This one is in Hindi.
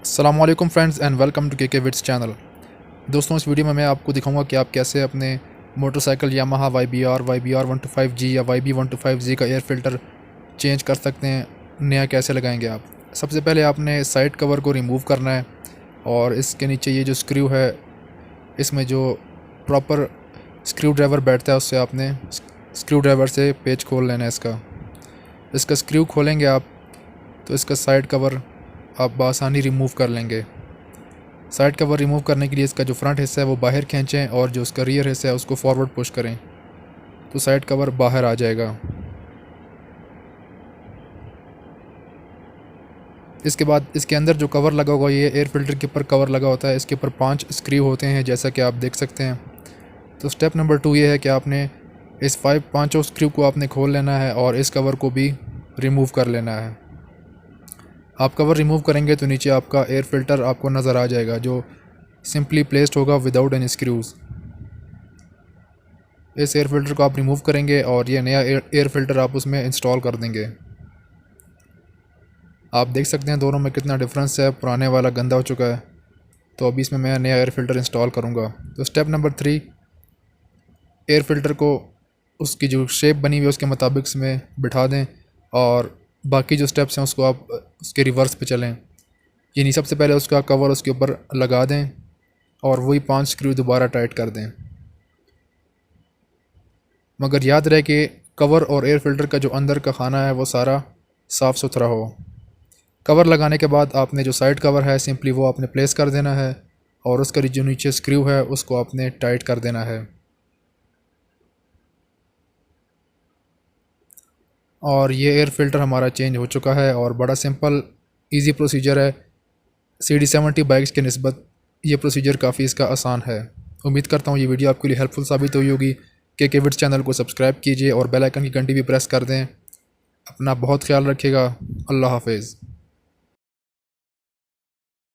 अस्सलामुअलैकुम फ्रेंड्स एंड वेलकम टू के विट्स चैनल। दोस्तों, इस वीडियो में मैं आपको दिखाऊंगा कि आप कैसे अपने मोटरसाइकिल यामाहा YBR 125G या YB 125G का एयर फ़िल्टर चेंज कर सकते हैं। नया कैसे लगाएंगे आप? सबसे पहले आपने साइड कवर को रिमूव करना है और इसके नीचे ये जो स्क्रू है, इसमें जो प्रॉपर स्क्रू ड्राइवर बैठता है उससे आपने स्क्रू ड्राइवर से पेच खोल लेना है। इसका स्क्रू खोलेंगे आप तो इसका साइड कवर आप बआसानी रिमूव कर लेंगे। साइड कवर रिमूव करने के लिए इसका जो फ्रंट हिस्सा है वो बाहर खींचें और जो उसका रियर हिस्सा है उसको फॉरवर्ड पुश करें तो साइड कवर बाहर आ जाएगा। इसके बाद इसके अंदर जो कवर लगा होगा, ये एयर फिल्टर के ऊपर कवर लगा होता है, इसके ऊपर 5 स्क्रू होते हैं जैसा कि आप देख सकते हैं। तो स्टेप नंबर 2 ये है कि आपने इस पाँचों स्क्रू को आपने खोल लेना है और इस कवर को भी रिमूव कर लेना है। आप कवर रिमूव करेंगे तो नीचे आपका एयर फ़िल्टर आपको नज़र आ जाएगा जो सिंपली प्लेस्ड होगा विदाउट एनी स्क्रूज़। इस एयर फ़िल्टर को आप रिमूव करेंगे और ये नया एयर फ़िल्टर आप उसमें इंस्टॉल कर देंगे। आप देख सकते हैं दोनों में कितना डिफरेंस है, पुराने वाला गंदा हो चुका है। तो अभी इसमें मैं नया एयर फ़िल्टर इंस्टॉल करूँगा। तो स्टेप नंबर 3, एयर फ़िल्टर को उसकी जो शेप बनी हुई है उसके मुताबिक इसमें बिठा दें और बाकी जो स्टेप्स हैं उसको आप उसके रिवर्स पे चलें। यानी सबसे पहले उसका कवर उसके ऊपर लगा दें और वही 5 स्क्रू दोबारा टाइट कर दें। मगर याद रहे कि कवर और एयर फ़िल्टर का जो अंदर का खाना है वो सारा साफ़ सुथरा हो। कवर लगाने के बाद आपने जो साइड कवर है सिंपली वो आपने प्लेस कर देना है और उसका जो नीचे स्क्रू है उसको आपने टाइट कर देना है। और ये एयर फ़िल्टर हमारा चेंज हो चुका है और बड़ा सिंपल इजी प्रोसीजर है। CD70 बाइक्स के निस्बत ये प्रोसीजर काफ़ी इसका आसान है। उम्मीद करता हूँ ये वीडियो आपके लिए हेल्पफुल साबित हुई होगी। के विट्स चैनल को सब्सक्राइब कीजिए और बेल आइकन की घंटी भी प्रेस कर दें। अपना बहुत ख्याल रखिएगा। अल्लाह हाफिज़।